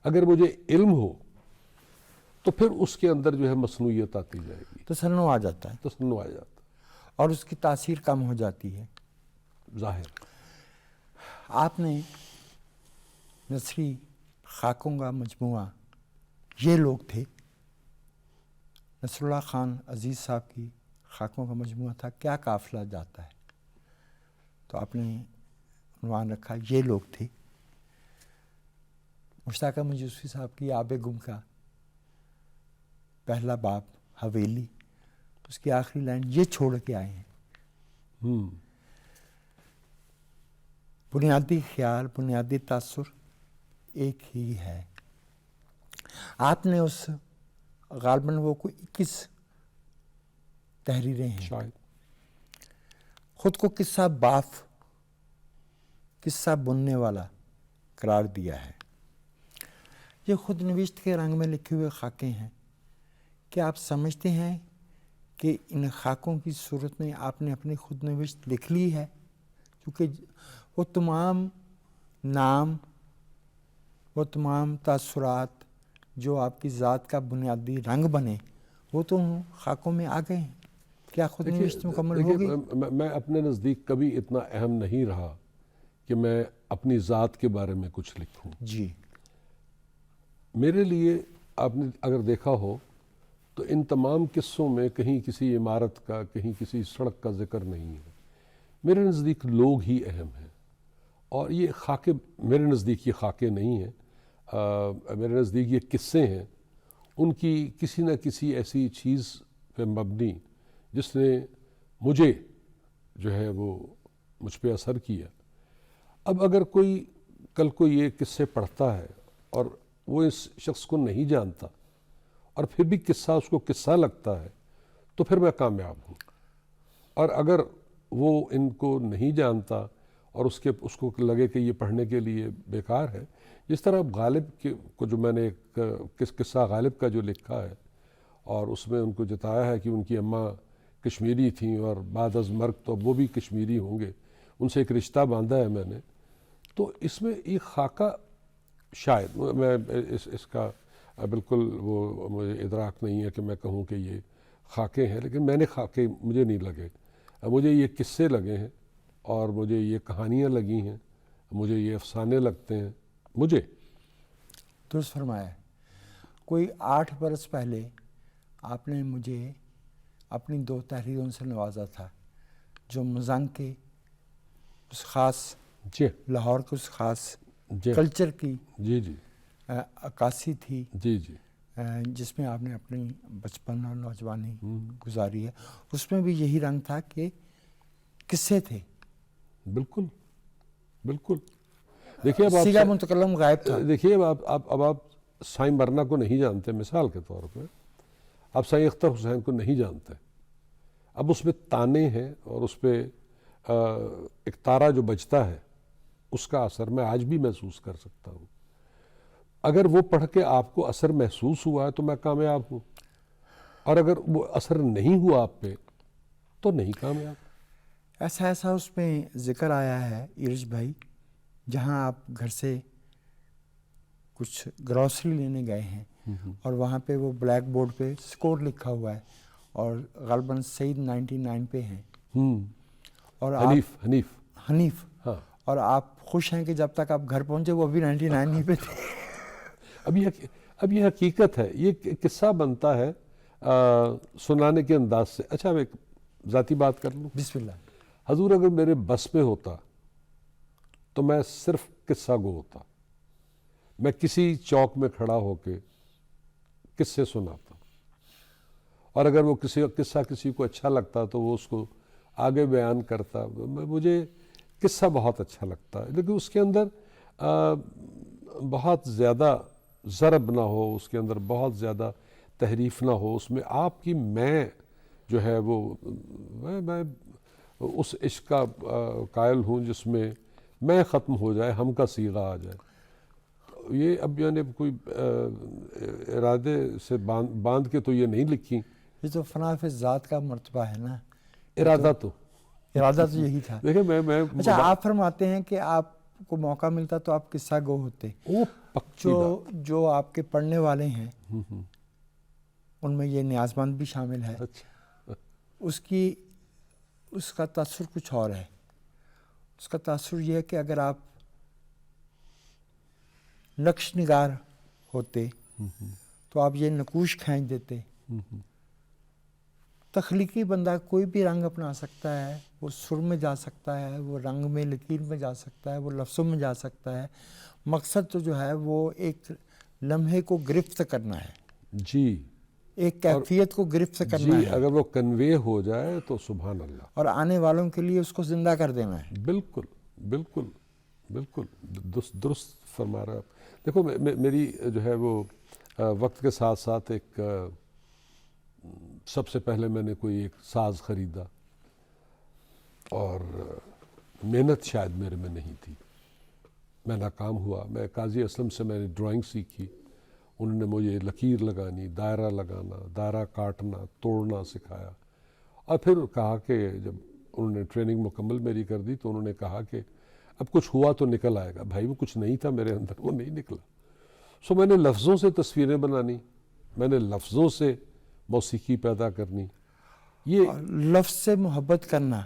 اگر مجھے علم ہو تو پھر اس کے اندر جو ہے مصنوعیت آتی جائے گی، تسنن آ جاتا ہے تصنع آ جاتا اور اس کی تاثیر کم ہو جاتی ہے. ہے ظاہر. آپ نے نثری خاکوں کا مجموعہ، یہ لوگ تھے. نصر اللہ خان عزیز صاحب کی خاکوں کا مجموعہ تھا کیا قافلہ جاتا ہے، تو آپ نے عنوان رکھا یہ لوگ تھے. مشتاق احمد یوسفی صاحب کی آب گم کا پہلا باب حویلی، اس کی آخری لائن یہ چھوڑ کے آئے ہیں. بنیادی خیال، بنیادی تاثر ایک ہی ہے. آپ نے اس غالباً وہ کوئی 21 تحریریں ہیں، شاید خود کو قصہ باف، قصہ بننے والا قرار دیا ہے. یہ خود نوشت کے رنگ میں لکھے ہوئے خاکے ہیں. کیا آپ سمجھتے ہیں کہ ان خاکوں کی صورت میں آپ نے اپنی خود نوشت لکھ لی ہے؟ کیونکہ وہ تمام نام، وہ تمام تاثرات جو آپ کی ذات کا بنیادی رنگ بنے، وہ تو خاکوں میں آ گئے ہیں. کیا خود نوشت مکمل ہوگی؟ میں اپنے نزدیک کبھی اتنا اہم نہیں رہا کہ میں اپنی ذات کے بارے میں کچھ لکھوں. جی. میرے لیے آپ نے اگر دیکھا ہو تو ان تمام قصوں میں کہیں کسی عمارت کا، کہیں کسی سڑک کا ذکر نہیں ہے. میرے نزدیک لوگ ہی اہم ہیں. اور یہ خاکے میرے نزدیک یہ خاکے نہیں ہیں، میرے نزدیک یہ قصے ہیں. ان کی کسی نہ کسی ایسی چیز پہ مبنی جس نے مجھے جو ہے وہ مجھ پہ اثر کیا. اب اگر کوئی کل کو یہ قصے پڑھتا ہے اور وہ اس شخص کو نہیں جانتا اور پھر بھی قصہ اس کو قصہ لگتا ہے تو پھر میں کامیاب ہوں. اور اگر وہ ان کو نہیں جانتا اور اس کو لگے کہ یہ پڑھنے کے لیے بیکار ہے، جس طرح غالب کو جو میں نے ایک قصہ غالب کا جو لکھا ہے اور اس میں ان کو جتایا ہے کہ ان کی اماں کشمیری تھیں اور بعد از مرگ تو اب وہ بھی کشمیری ہوں گے، ان سے ایک رشتہ باندھا ہے میں نے. تو اس میں یہ خاکہ شاید میں اس کا بالکل وہ مجھے ادراک نہیں ہے کہ میں کہوں کہ یہ خاکے ہیں، لیکن میں نے خاکے مجھے نہیں لگے، مجھے یہ قصے لگے ہیں اور مجھے یہ کہانیاں لگی ہیں، مجھے یہ افسانے لگتے ہیں. مجھے درست فرمایا. کوئی 8 برس پہلے آپ نے مجھے اپنی 2 تحریروں سے نوازا تھا جو مزنگ کے اس خاص جی لاہور کے اس خاص جی کلچر کی جی جی عکاسی تھی، جی جی جس میں آپ نے اپنی بچپن اور نوجوانی گزاری ہے. اس میں بھی یہی رنگ تھا کہ قصے تھے. بالکل بالکل. دیکھیے اب سیگا متکلم غائب تھا. دیکھیے اب آپ سائیں مرنا کو نہیں جانتے مثال کے طور پہ، آپ سائیں اختر حسین کو نہیں جانتے. اب اس میں تانے ہیں اور اس پہ ایک تارا جو بجتا ہے اس کا اثر میں آج بھی محسوس کر سکتا ہوں. اگر وہ پڑھ کے آپ کو اثر محسوس ہوا ہے تو میں کامیاب ہوں، اور اگر وہ اثر نہیں ہوا آپ پہ تو نہیں کامیاب. ایسا اس میں ذکر آیا ہے ایرج بھائی، جہاں آپ گھر سے کچھ گروسری لینے گئے ہیں اور وہاں پہ وہ بلیک بورڈ پہ سکور لکھا ہوا ہے اور غالباً سعید 99 پہ ہیں اور حنیف ہاں. اور آپ خوش ہیں کہ جب تک آپ گھر پہنچے وہ ابھی 99 ہی پہ تھے. اب یہ حقیقت ہے، یہ قصہ بنتا ہے سنانے کے انداز سے. اچھا میں ایک ذاتی بات کر لوں. بسم اللہ. حضور اگر میرے بس میں ہوتا تو میں صرف قصہ گو ہوتا. میں کسی چوک میں کھڑا ہو کے قصے سناتا، اور اگر وہ قصہ کسی کو اچھا لگتا تو وہ اس کو آگے بیان کرتا. مجھے قصہ بہت اچھا لگتا ہے، لیکن اس کے اندر بہت زیادہ ضرب نہ ہو، اس کے اندر بہت زیادہ تحریف نہ ہو. اس میں آپ کی میں جو ہے وہ میں اس عشق کا قائل ہوں جس میں میں ختم ہو جائے، ہم کا صیغہ آ جائے. یہ اب یعنی کوئی ارادے سے باندھ کے تو یہ نہیں لکھی. یہ تو فنا فی ذات کا مرتبہ ہے نا. ارادہ تو یہی تھا. دیکھیں میں اچھا آپ فرماتے ہیں کہ آپ کو موقع ملتا تو آپ قصہ گو ہوتے. جو آپ کے پڑھنے والے ہیں ان میں یہ نیازمند بھی شامل ہے. اچھا. اس کا تاثر کچھ اور ہے. اس کا تاثر یہ ہے کہ اگر آپ نقش نگار ہوتے تو آپ یہ نقوش کھینچ دیتے. تخلیقی بندہ کوئی بھی رنگ اپنا سکتا ہے، وہ سر میں جا سکتا ہے، وہ رنگ میں لکیر میں جا سکتا ہے، وہ لفظوں میں جا سکتا ہے. مقصد تو جو ہے وہ ایک لمحے کو گرفت کرنا ہے، جی، ایک کیفیت کو گرفت کرنا جی، ہے، اگر وہ کنوے ہو جائے تو سبحان اللہ. اور آنے والوں کے لیے اس کو زندہ کر دینا ہے. بالکل بالکل بالکل درست فرما رہا آپ. دیکھو میری جو ہے وہ وقت کے ساتھ ساتھ ایک سب سے پہلے میں نے کوئی ایک ساز خریدا، اور محنت شاید میرے میں نہیں تھی، میں ناکام ہوا. میں قاضی اسلم سے میں نے ڈرائنگ سیکھی. انہوں نے مجھے لکیر لگانی، دائرہ لگانا، دائرہ کاٹنا، توڑنا سکھایا. اور پھر کہا کہ جب انہوں نے ٹریننگ مکمل میری کر دی تو انہوں نے کہا کہ اب کچھ ہوا تو نکل آئے گا. بھائی وہ کچھ نہیں تھا میرے اندر، وہ نہیں نکلا. سو میں نے لفظوں سے تصویریں بنانی، میں نے لفظوں سے موسیقی پیدا کرنی. یہ لفظ سے محبت کرنا،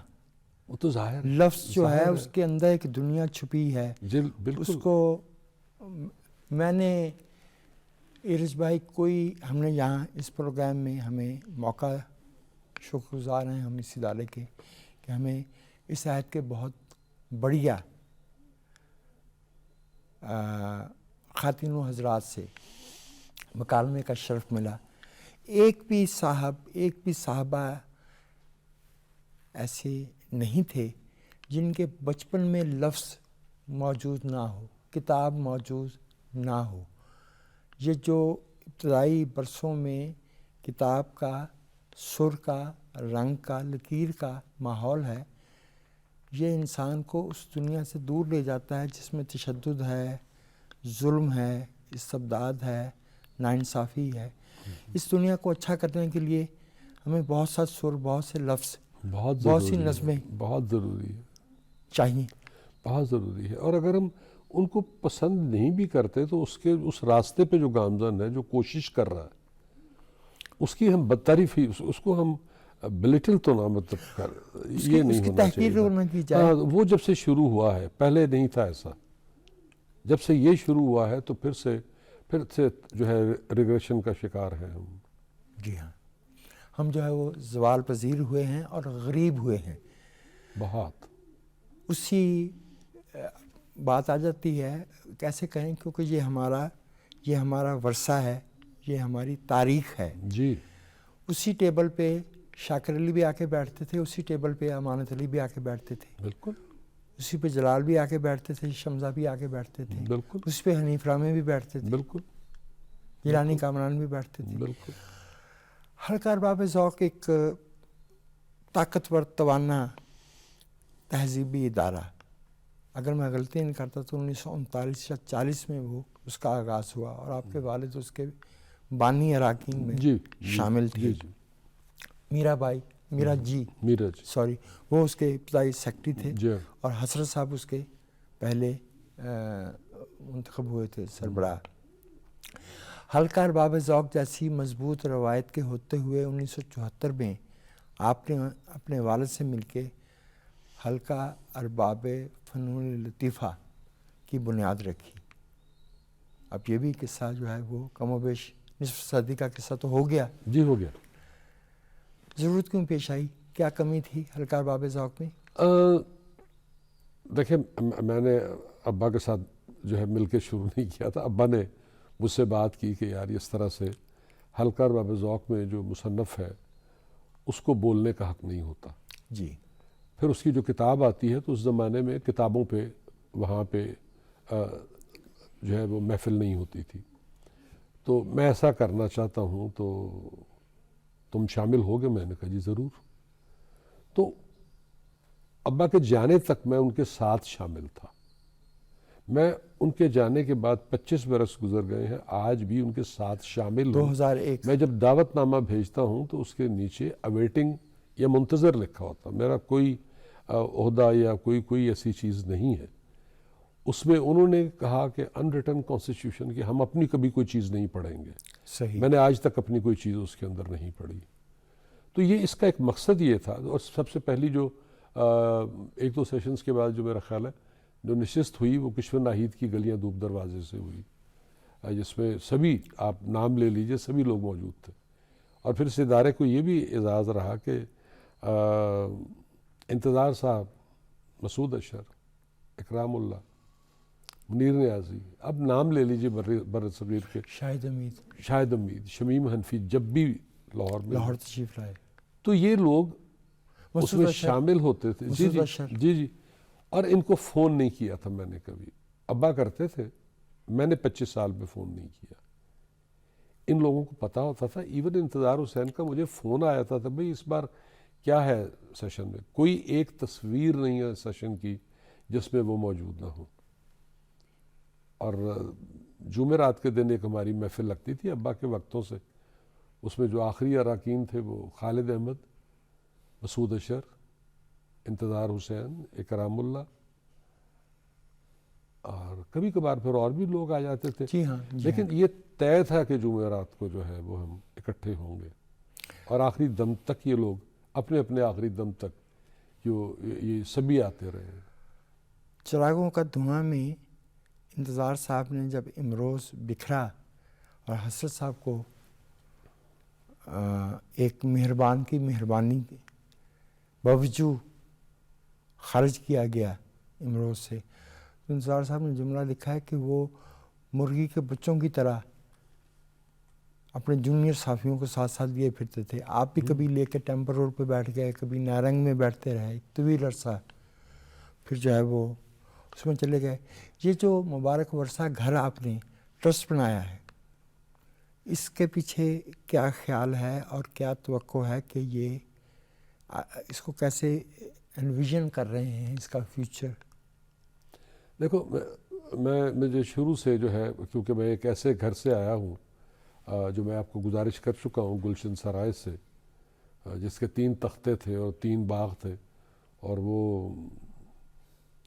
وہ تو ظاہر لفظ جو ہے اس کے اندر ایک دنیا چھپی ہے. بالکل. اس کو میں نے ایرج بھائی ہم نے یہاں اس پروگرام میں ہمیں موقع، شکر گزار ہیں ہم اس ادارے کے کہ ہمیں اس عہد کے بہت بڑھیا خواتین و حضرات سے مکالمے کا شرف ملا. ایک بھی صاحبہ ایسے نہیں تھے جن کے بچپن میں لفظ موجود نہ ہو، کتاب موجود نہ ہو. یہ جو ابتدائی برسوں میں کتاب کا، سر کا، رنگ کا، لکیر کا ماحول ہے، یہ انسان کو اس دنیا سے دور لے جاتا ہے جس میں تشدد ہے، ظلم ہے، استبداد ہے، ناانصافی ہے. اس دنیا کو اچھا کرنے کے لیے ہمیں بہت سا سر، بہت سے لفظ، بہت سی نظمیں بہت ضروری ہے، چاہیے، بہت ضروری ہے. اور اگر ہم ان کو پسند نہیں بھی کرتے تو اس راستے پہ جو گامزن ہے، جو کوشش کر رہا ہے، اس کی ہم بدتعریف ہی، اس کو ہم بلیٹل تو نہ مطلب یہ نہیں ہونا چاہیے. ہاں، وہ جب سے شروع ہوا ہے، پہلے نہیں تھا ایسا. جب سے یہ شروع ہوا ہے تو پھر سے جو ہے ریگریشن کا شکار ہیں ہم. جی ہاں، ہم جو ہے وہ زوال پذیر ہوئے ہیں اور غریب ہوئے ہیں بہت. اسی بات آ جاتی ہے، کیسے کہیں، کیونکہ یہ ہمارا ورثہ ہے، یہ ہماری تاریخ ہے. جی. اسی ٹیبل پہ شاکر علی بھی آ کے بیٹھتے تھے، اسی ٹیبل پہ امانت علی بھی آ کے بیٹھتے تھے، بالکل. اسی پہ جلال بھی آ کے بیٹھتے تھے، شمزہ بھی آ کے بیٹھتے تھے، بالکل. اسی پہ حنیف رامے بھی بیٹھتے تھے، بالکل. گیلانی کامران بھی بیٹھتے تھے. بالکل. حلقہ ارباب ذوق ایک طاقتور، توانا تہذیبی ادارہ، اگر میں غلطی نہیں کرتا تو 1939 یا 40 میں اس کا آغاز ہوا، اور آپ کے والد اس کے بانی اراکین میں شامل تھے. میرا جی وہ اس کے ابتدائی سیکرٹری تھے، اور حسرت صاحب اس کے پہلے منتخب ہوئے تھے سربراہ. حلقہ ارباب ذوق جیسی مضبوط روایت کے ہوتے ہوئے 1974 میں آپ نے اپنے والد سے مل کے حلقہ ارباب فنون لطیفہ کی بنیاد رکھی. اب یہ بھی قصہ جو ہے وہ کم و بیش نصف صدی کا قصہ تو ہو گیا. جی ہو گیا. ضرورت کیوں پیش آئی؟ کیا کمی تھی حلقہ ارباب ذوق میں؟ دیکھیں، میں نے ابا کے ساتھ جو ہے مل کے شروع نہیں کیا تھا. ابا نے مجھ سے بات کی کہ یار اس طرح سے حلقہ ارباب ذوق میں جو مصنف ہے اس کو بولنے کا حق نہیں ہوتا. جی. پھر اس کی جو کتاب آتی ہے تو اس زمانے میں کتابوں پہ وہاں پہ جو ہے وہ محفل نہیں ہوتی تھی. تو میں ایسا کرنا چاہتا ہوں تو تم شامل ہوگے؟ میں نے کہا جی ضرور. تو ابا کے جانے تک میں ان کے ساتھ شامل تھا. میں ان کے جانے کے بعد 25 برس گزر گئے ہیں، آج بھی ان کے ساتھ شامل ہوں. 2001 میں جب دعوت نامہ بھیجتا ہوں تو اس کے نیچے اویٹنگ یا منتظر لکھا ہوتا. میرا کوئی عہدہ یا کوئی ایسی چیز نہیں ہے. اس میں انہوں نے کہا کہ انریٹن کانسٹیٹیوشن کہ ہم اپنی کبھی کوئی چیز نہیں پڑھیں گے. صحیح. میں نے آج تک اپنی کوئی چیز اس کے اندر نہیں پڑھی. تو یہ اس کا ایک مقصد یہ تھا. اور سب سے پہلی جو 1-2 سیشنز کے بعد جو میرا خیال ہے جو نشست ہوئی وہ کشور ناہید کی گلیاں دھوپ دروازے سے ہوئی, جس میں سبھی, آپ نام لے لیجئے, سبھی لوگ موجود تھے. اور پھر اس ادارے کو یہ بھی اعزاز رہا کہ انتظار صاحب, مسعود اشر, اکرام اللہ, منیر نیازی, اب نام لے لیجئے بر صغیر کے, شاہد امید, شمیم حنفی, جب بھی لاہور تشریف لائے تو یہ لوگ اس میں شامل ہوتے تھے. جی. اور ان کو فون نہیں کیا تھا میں نے کبھی. ابا کرتے تھے, میں نے 25 سال میں فون نہیں کیا. ان لوگوں کو پتا ہوتا تھا. ایون انتظار حسین کا مجھے فون آیا تھا بھئی اس بار کیا ہے سیشن میں. کوئی ایک تصویر نہیں ہے سیشن کی جس میں وہ موجود نہ ہو. اور جمعرات کے دن ایک ہماری محفل لگتی تھی ابا کے وقتوں سے. اس میں جو آخری اراکین تھے وہ خالد احمد, مسعود اشر, انتظار حسین, اکرام اللہ, اور کبھی کبھار پھر اور بھی لوگ آ جاتے تھے. جی ہاں. لیکن یہ طے تھا کہ جمعرات کو جو ہے وہ ہم اکٹھے ہوں گے. اور آخری دم تک یہ لوگ اپنے اپنے آخری دم تک جو یہ سبھی آتے رہے. چراغوں کا دھواں میں انتظار صاحب نے جب امروز بکھرا اور حسرت صاحب کو ایک مہربان کی مہربانی کے باوجود خارج کیا گیا امروز سے, تو انتظار صاحب نے جملہ لکھا ہے کہ وہ مرغی کے بچوں کی طرح اپنے جونیئر صحافیوں کو ساتھ ساتھ لیے پھرتے تھے. آپ بھی کبھی لے کے ٹیمپل روڈ پہ بیٹھ گئے, کبھی نارنگ میں بیٹھتے رہے طویل عرصہ, پھر جو ہے وہ اس میں چلے گئے. یہ جو مبارک ورثہ گھر آپ نے ٹرسٹ بنایا ہے, اس کے پیچھے کیا خیال ہے اور کیا توقع ہے کہ یہ اس کو کیسے انویژن کر رہے ہیں اس کا فیوچر؟ دیکھو مجھے شروع سے جو ہے, کیونکہ میں ایک ایسے گھر سے آیا ہوں جو میں آپ کو گزارش کر چکا ہوں گلشن سرائے سے, جس کے 3 تختے تھے اور 3 باغ تھے, اور وہ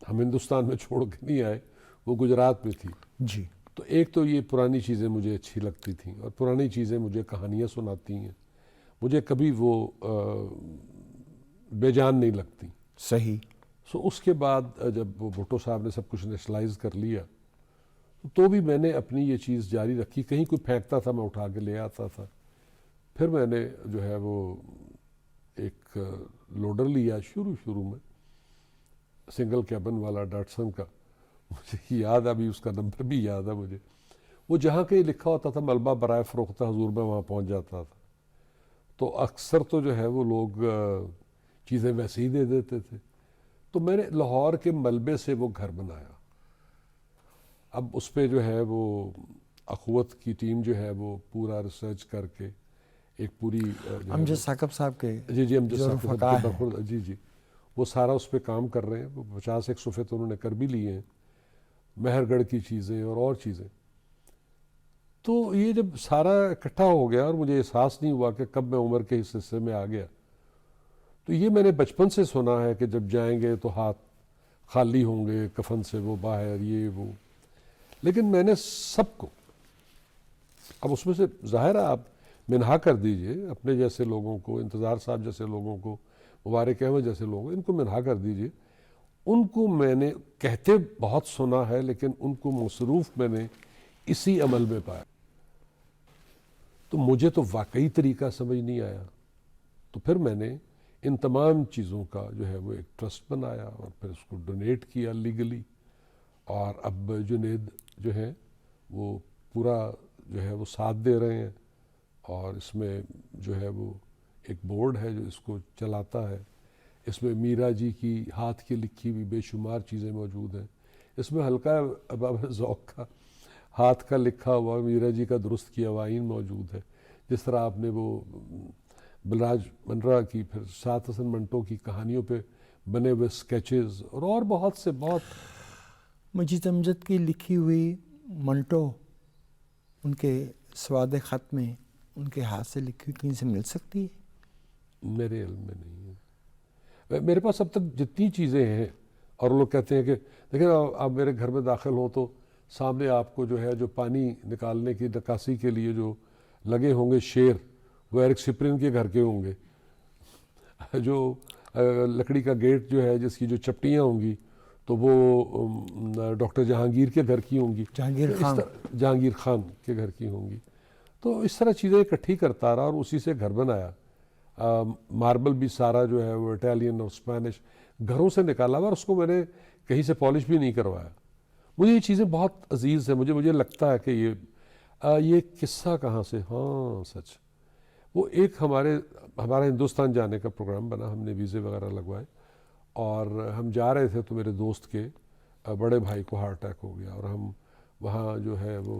ہم ہندوستان میں چھوڑ کے نہیں آئے, وہ گجرات میں تھی. جی. تو ایک تو یہ پرانی چیزیں مجھے اچھی لگتی تھیں, اور پرانی چیزیں مجھے کہانیاں سناتی ہیں, مجھے کبھی وہ بے جان نہیں لگتی. صحیح. اس کے بعد جب وہ بھٹو صاحب نے سب کچھ نیشنلائز کر لیا تو بھی میں نے اپنی یہ چیز جاری رکھی. کہیں کوئی پھینکتا تھا میں اٹھا کے لے آتا تھا. پھر میں نے جو ہے وہ ایک لوڈر لیا شروع میں, سنگل کیبن والا ڈاٹسن کا, مجھے یاد ہے ابھی اس کا نمبر بھی یاد ہے مجھے. وہ جہاں کہیں لکھا ہوتا تھا ملبہ برائے فروختہ حضور, میں وہاں پہنچ جاتا تھا. تو اکثر تو جو ہے وہ لوگ چیزیں ویسے ہی دے دیتے تھے. تو میں نے لاہور کے ملبے سے وہ گھر بنایا. اب اس پہ جو ہے وہ اخوت کی ٹیم جو ہے وہ پورا ریسرچ کر کے ایک پوری امجد ثاقب صاحب کے جی امجد ثاقب صاحب جی وہ سارا اس پہ کام کر رہے ہیں. 50-1 صفحے تو انہوں نے کر بھی لیے ہیں, مہر گڑھ کی چیزیں اور چیزیں. تو یہ جب سارا اکٹھا ہو گیا اور مجھے احساس نہیں ہوا کہ کب میں عمر کے اس حصے میں آ گیا. تو یہ میں نے بچپن سے سنا ہے کہ جب جائیں گے تو ہاتھ خالی ہوں گے, کفن سے وہ باہر یہ وہ. لیکن میں نے سب کو, اب اس میں سے ظاہر ہے آپ منہا کر دیجئے اپنے جیسے لوگوں کو, انتظار صاحب جیسے لوگوں کو, مبارک احمد جیسے لوگوں کو, ان کو منہا کر دیجئے. ان کو میں نے کہتے بہت سنا ہے لیکن ان کو مصروف میں نے اسی عمل میں پایا. تو مجھے تو واقعی طریقہ سمجھ نہیں آیا. تو پھر میں نے ان تمام چیزوں کا جو ہے وہ ایک ٹرسٹ بنایا اور پھر اس کو ڈونیٹ کیا لیگلی. اور اب جنید جو ہے وہ پورا جو ہے وہ ساتھ دے رہے ہیں, اور اس میں جو ہے وہ ایک بورڈ ہے جو اس کو چلاتا ہے. اس میں میرا جی کی ہاتھ کی لکھی ہوئی بے شمار چیزیں موجود ہیں. اس میں ہلکا اباب ذوق کا ہاتھ کا لکھا ہوا میرا جی کا درست کیا آئین موجود ہے. جس طرح آپ نے وہ بلراج منرا کی, پھر سعد حسن منٹو کی کہانیوں پہ بنے ہوئے سکیچز اور بہت سے بہت. مجید امجد کی لکھی ہوئی منٹو ان کے سواد خط میں ان کے ہاتھ سے لکھی ہوئی کہیں سے مل سکتی ہے؟ میرے علم میں نہیں ہے. میرے پاس اب تک جتنی چیزیں ہیں اور لوگ کہتے ہیں کہ دیکھیں آپ میرے گھر میں داخل ہوں تو سامنے آپ کو جو ہے جو پانی نکالنے کی نکاسی کے لیے جو لگے ہوں گے شیر، وہ ایرک سپرین کے گھر کے ہوں گے. جو لکڑی کا گیٹ جو ہے جس کی جو چپٹیاں ہوں گی تو وہ ڈاکٹر جہانگیر کے گھر کی ہوں گی، جہانگیر خان کے گھر کی ہوں گی. تو اس طرح چیزیں اکٹھی کرتا رہا اور اسی سے گھر بنایا. ماربل بھی سارا جو ہے وہ اٹالین اور اسپینش گھروں سے نکالا ہوا، اور اس کو میں نے کہیں سے پالش بھی نہیں کروایا. مجھے یہ چیزیں بہت عزیز ہیں. مجھے لگتا ہے کہ یہ قصہ کہاں سے، ہاں سچ، وہ ایک ہمارا ہندوستان جانے کا پروگرام بنا، ہم نے ویزے وغیرہ لگوائے اور ہم جا رہے تھے تو میرے دوست کے بڑے بھائی کو ہارٹ اٹیک ہو گیا، اور ہم وہاں جو ہے وہ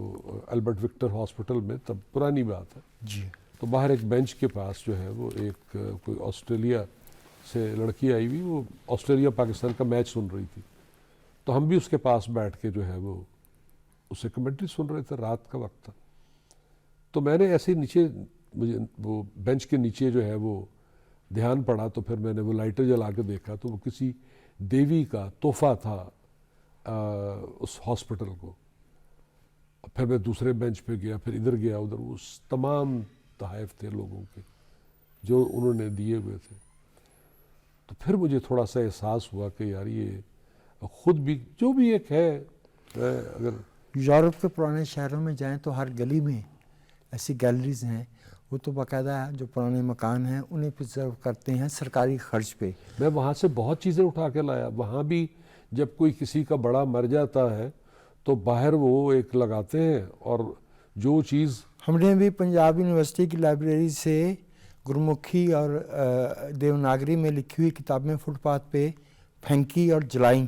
البرٹ وکٹر ہاسپٹل میں، تب پرانی بات ہے جی، تو باہر ایک بینچ کے پاس جو ہے وہ ایک کوئی آسٹریلیا سے لڑکی آئی ہوئی، وہ آسٹریلیا پاکستان کا میچ سن رہی تھی. تو ہم بھی اس کے پاس بیٹھ کے جو ہے وہ اسے کمنٹری سن رہے تھے، رات کا وقت تھا. تو میں نے ایسے نیچے، مجھے وہ بینچ کے نیچے جو ہے وہ دھیان پڑا، تو پھر میں نے وہ لائٹر جلا کے دیکھا تو وہ کسی دیوی کا تحفہ تھا اس ہاسپٹل کو. پھر میں دوسرے بینچ پہ گیا، پھر ادھر گیا ادھر، وہ تمام تحائف تھے لوگوں کے جو انہوں نے دیے ہوئے تھے. تو پھر مجھے تھوڑا سا احساس ہوا کہ یار یہ خود بھی جو بھی ایک ہے. اگر یورپ کے پرانے شہروں میں جائیں تو ہر گلی میں ایسی گیلریز ہیں، وہ تو باقاعدہ جو پرانے مکان ہیں انہیں پرزرو کرتے ہیں سرکاری خرچ پہ. میں وہاں سے بہت چیزیں اٹھا کے لایا. وہاں بھی جب کوئی کسی کا بڑا مر جاتا ہے تو باہر وہ ایک لگاتے ہیں، اور جو چیز ہم نے بھی پنجاب یونیورسٹی کی لائبریری سے گرمکھی اور دیوناگری میں لکھی ہوئی کتابیں فٹ پاتھ پہ پھینکی اور جلائیں.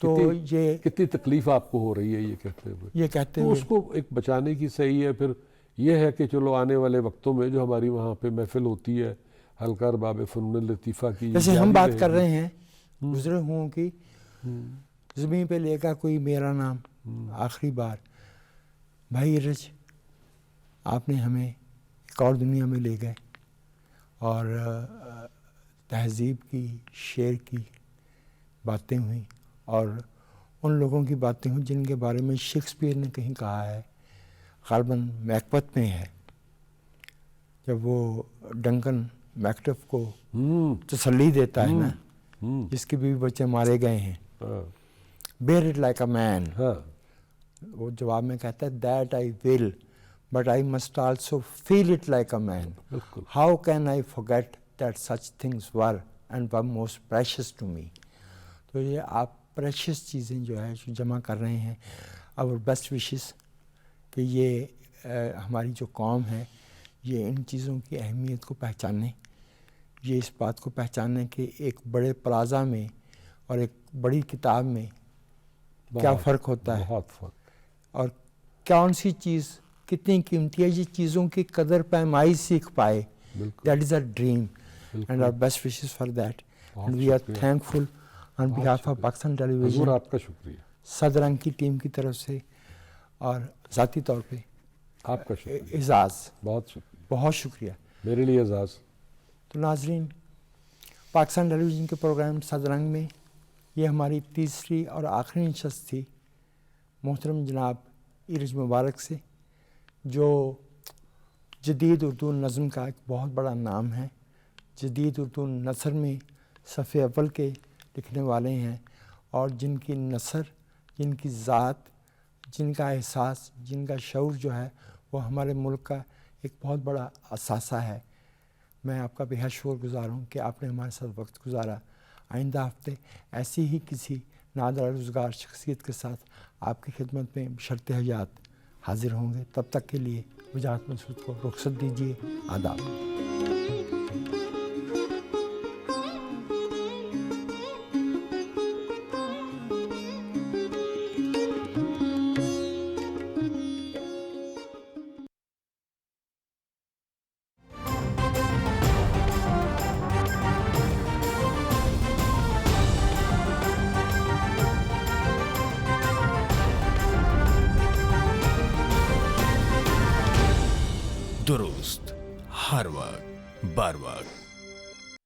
تو یہ کتنی تکلیف آپ کو ہو رہی ہے یہ کہتے ہوئے، تو اس کو ایک بچانے کی صحیح ہے. پھر یہ ہے کہ چلو آنے والے وقتوں میں جو ہماری وہاں پہ محفل ہوتی ہے حلقہ ارباب فنون لطیفہ کی، جیسے ہم بات کر رہے ہیں گزرے ہوں کی زمین پہ لے گا کوئی میرا نام، آخری بار بھائی ارج آپ نے ہمیں ایک اور دنیا میں لے گئے، اور تہذیب کی، شعر کی باتیں ہوئیں، اور ان لوگوں کی باتیں ہوئیں جن کے بارے میں شیکسپیئر نے کہیں کہا ہے، غالباً میکبتھ میں ہے، جب وہ ڈنکن میکڈف کو تسلی دیتا ہے نا، جس کے بیوی بچے مارے گئے ہیں، bear it like a man. وہ جواب میں کہتا ہے that I will but I must also feel it like a man. How can I forget that such things were and were most precious to me. تو یہ آپ precious چیزیں جو ہے جو جمع کر رہے ہیں. our best wishes کہ یہ ہماری جو قوم ہے یہ ان چیزوں کی اہمیت کو پہچانے، یہ اس بات کو پہچانے کہ ایک بڑے پلازا میں اور ایک بڑی کتاب میں کیا فرق ہوتا ہے، بہت فرق، اور کون سی چیز کتنی قیمتی ہے. یہ چیزوں کی قدر پیمائی سیکھ پائے. That is our dream and our best wishes for that. And we are thankful on behalf of Pakistan Television. آپ کا شکریہ صدرنگ کی ٹیم کی طرف سے اور ذاتی طور پہ آپ کا شکریہ، اعزاز، بہت شکریہ، بہت شکریہ. میرے لیے اعزاز. تو ناظرین، پاکستان ٹیلی ویژن کے پروگرام صدرنگ میں یہ ہماری تیسری اور آخری نشست تھی محترم جناب ارج مبارک سے، جو جدید اردو نظم کا ایک بہت بڑا نام ہے، جدید اردو نثر میں صف اول کے لکھنے والے ہیں، اور جن کی نثر، جن کی ذات، جن کا احساس، جن کا شعور جو ہے وہ ہمارے ملک کا ایک بہت بڑا اثاثہ ہے. میں آپ کا بہت شکر گزار ہوں کہ آپ نے ہمارے ساتھ وقت گزارا. آئندہ ہفتے ایسی ہی کسی نادر روزگار شخصیت کے ساتھ آپ کی خدمت میں بشرط حیات حاضر ہوں گے. تب تک کے لیے وجاہت مسعود کو رخصت دیجیے. آداب. درست، ہر وقت، بر وقت.